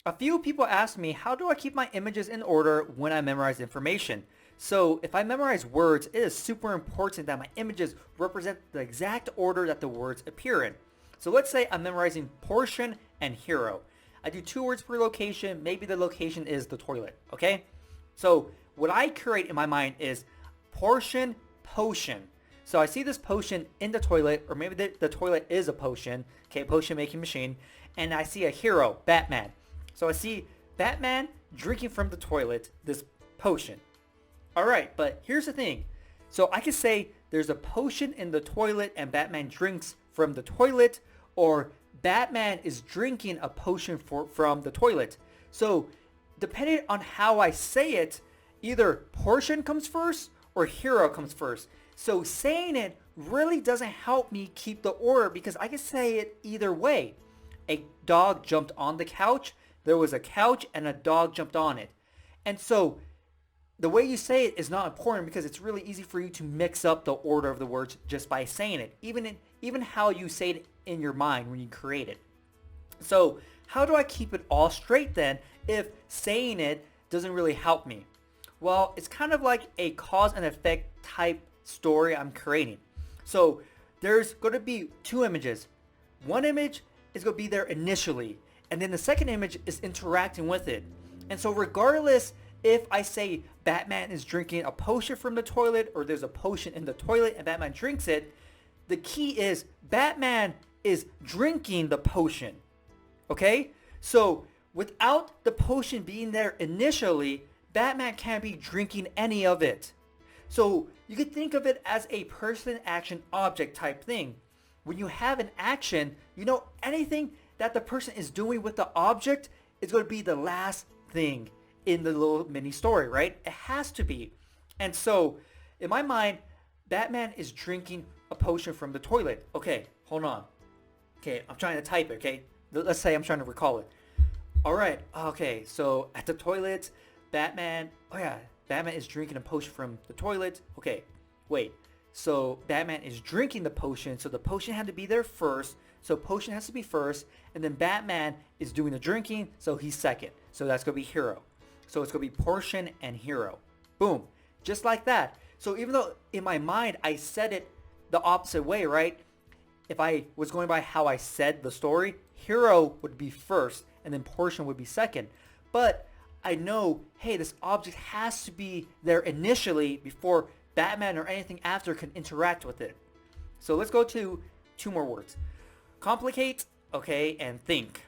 A few people ask me, how do I keep my images in order when I memorize information? So if I memorize words, it is super important that my images represent the exact order that the words appear in. So let's say I'm memorizing portion and hero. I do 2 words per location. Maybe the location is the toilet, okay? So what I create in my mind is portion, potion. So I see this potion in the toilet, or maybe the toilet is a potion, okay, potion making machine, and I see a hero, Batman. So I see Batman drinking from the toilet this potion. All right, but here's the thing. So I could say there's a potion in the toilet and Batman drinks from the toilet, or Batman is drinking a potion from the toilet. So depending on how I say it, either portion comes first or hero comes first. So saying it really doesn't help me keep the order because I can say it either way. A dog jumped on the couch. There was a couch and a dog jumped on it. And so the way you say it is not important because it's really easy for you to mix up the order of the words just by saying it, even how you say it in your mind when you create it. So how do I keep it all straight then if saying it doesn't really help me? Well, it's kind of like a cause and effect type story I'm creating. So there's going to be 2 images. One image is going to be there initially, and then the second image is interacting with it. And so regardless if I say Batman is drinking a potion from the toilet or there's a potion in the toilet and Batman drinks it, the key is Batman is drinking the potion. Okay? So without the potion being there initially, Batman can't be drinking any of it. So you could think of it as a person, action, object type thing. When you have an action, you know anything that the person is doing with the object is going to be the last thing in the little mini story, right? It has to be. And so in my mind, Batman is drinking a potion from the toilet. Okay, hold on. Okay, I'm trying to type it, okay? Let's say I'm trying to recall it. All right, okay, so at the toilet, Batman, oh yeah, Batman is drinking a potion from the toilet. Okay, wait. So Batman is drinking the potion, so the potion had to be there first. So potion has to be first, and then Batman is doing the drinking, so he's second. So that's going to be hero. So it's going to be portion and hero. Boom. Just like that. So even though in my mind I said it the opposite way, right? If I was going by how I said the story, hero would be first, and then portion would be second. But I know, hey, this object has to be there initially before Batman or anything after can interact with it. So let's go to 2 more words. Complicate, okay, and think.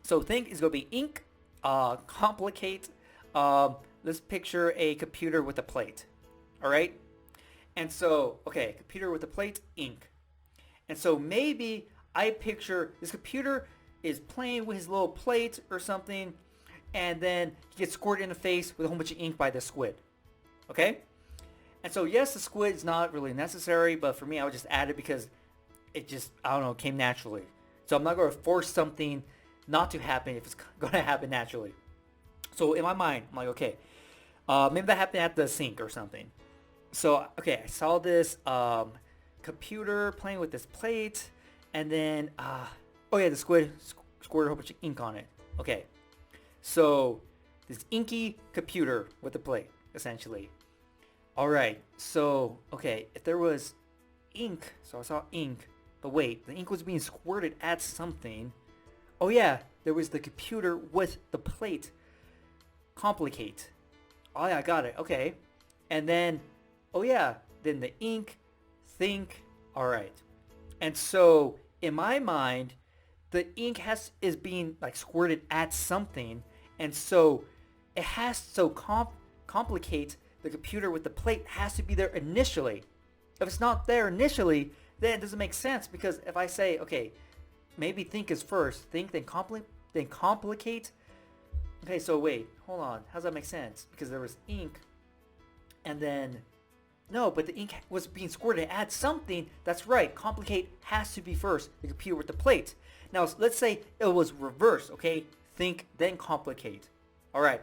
So think is going to be ink. Complicate. Let's picture a computer with a plate. All right? And so, okay, computer with a plate, ink. And so maybe I picture this computer is playing with his little plate or something, and then he gets squirted in the face with a whole bunch of ink by the squid. Okay? And so yes, the squid is not really necessary, but for me I would just add it because it just, I don't know, came naturally. So I'm not going to force something not to happen if it's going to happen naturally. So in my mind, I'm like, okay, maybe that happened at the sink or something. So, okay, I saw this computer playing with this plate, and then, oh yeah, the squid squirted a whole bunch of ink on it. Okay, so this inky computer with the plate, essentially. All right, so, okay, if there was ink, so I saw ink, but wait, the ink was being squirted at something. Oh yeah, there was the computer with the plate. Complicate. Oh yeah, I got it. Okay. And then, oh yeah, then the ink, think. All right. And so in my mind, the ink is being like squirted at something, and so it has to complicate the computer with the plate has to be there initially. If it's not there initially, then it doesn't make sense because if I say, okay, maybe think is first, think then complicate. Okay, so wait, hold on. How does that make sense? Because there was ink, and then no, but the ink was being squirted at something. That's right. Complicate has to be first. The computer with the plate. Now let's say it was reverse. Okay, think then complicate. All right.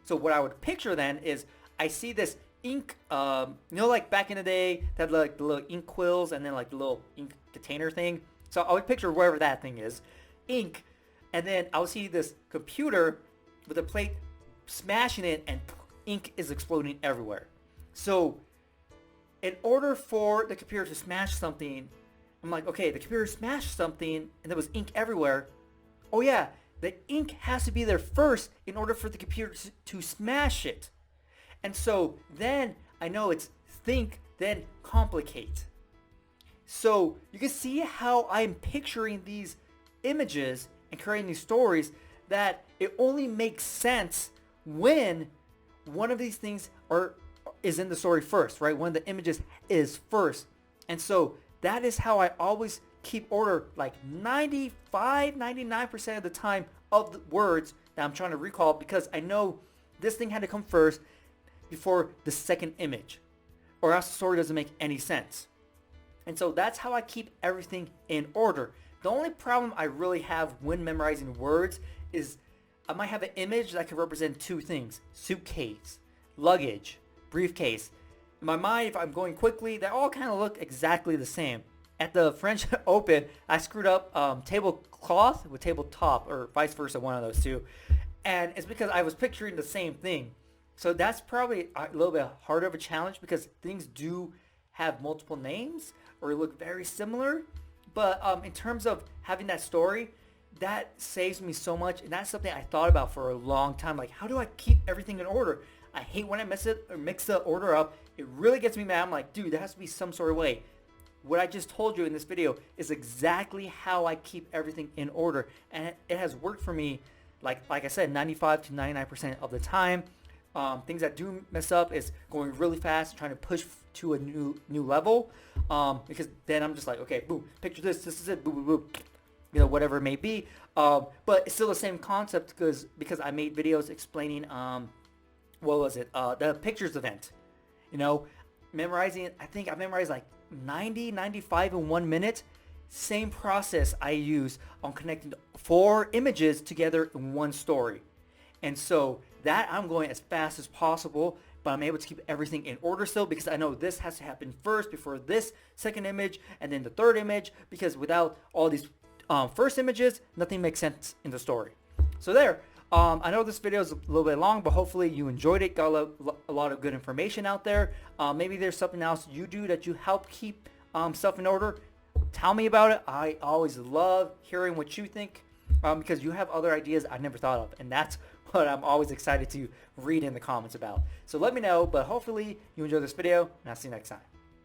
So what I would picture then is I see this ink. Like back in the day, they had like the little ink quills and then like the little ink container thing. So I would picture wherever that thing is, ink and then I'll see this computer with a plate smashing it, and ink is exploding everywhere. So in order for the computer to smash something, I'm like, okay, the computer smashed something and there was ink everywhere. Oh yeah, the ink has to be there first in order for the computer to smash it. And so then I know it's think, then complicate. So you can see how I'm picturing these images and creating these stories, that it only makes sense when one of these things is in the story first, right? One of the images is first. And so that is how I always keep order, like 95, 99% of the time of the words that I'm trying to recall, because I know this thing had to come first before the second image, or else the story doesn't make any sense. And so that's how I keep everything in order. The only problem I really have when memorizing words is I might have an image that could represent two things: suitcase, luggage, briefcase. In my mind, if I'm going quickly, they all kind of look exactly the same. At the French Open, I screwed up tablecloth with tabletop, or vice versa, one of those two. And it's because I was picturing the same thing. So that's probably a little bit harder of a challenge, because things do have multiple names or look very similar. But in terms of having that story, that saves me so much. And that's something I thought about for a long time. Like, how do I keep everything in order? I hate when I mess it or mix the order up. It really gets me mad. I'm like, dude, there has to be some sort of way. What I just told you in this video is exactly how I keep everything in order. And it has worked for me, like I said, 95 to 99% of the time. Things that do mess up is going really fast, trying to push to a new level. Because then I'm just like, okay, boom, picture this is it, boom, boom, boom. You know, whatever it may be. But it's still the same concept, because I made videos explaining, what was it? The pictures event. You know, memorizing, I think I memorized like 90, 95 in 1 minute. Same process I use on connecting 4 images together in one story. And so that I'm going as fast as possible, but I'm able to keep everything in order still, because I know this has to happen first before this second image and then the third image, because without all these first images, nothing makes sense in the story. So there. I know this video is a little bit long, but hopefully you enjoyed it, got a lot of good information out there. Maybe there's something else you do that you help keep stuff in order. Tell me about it. I always love hearing what you think, because you have other ideas I never thought of, and that's what I'm always excited to read in the comments about. So let me know, but hopefully you enjoy this video, and I'll see you next time.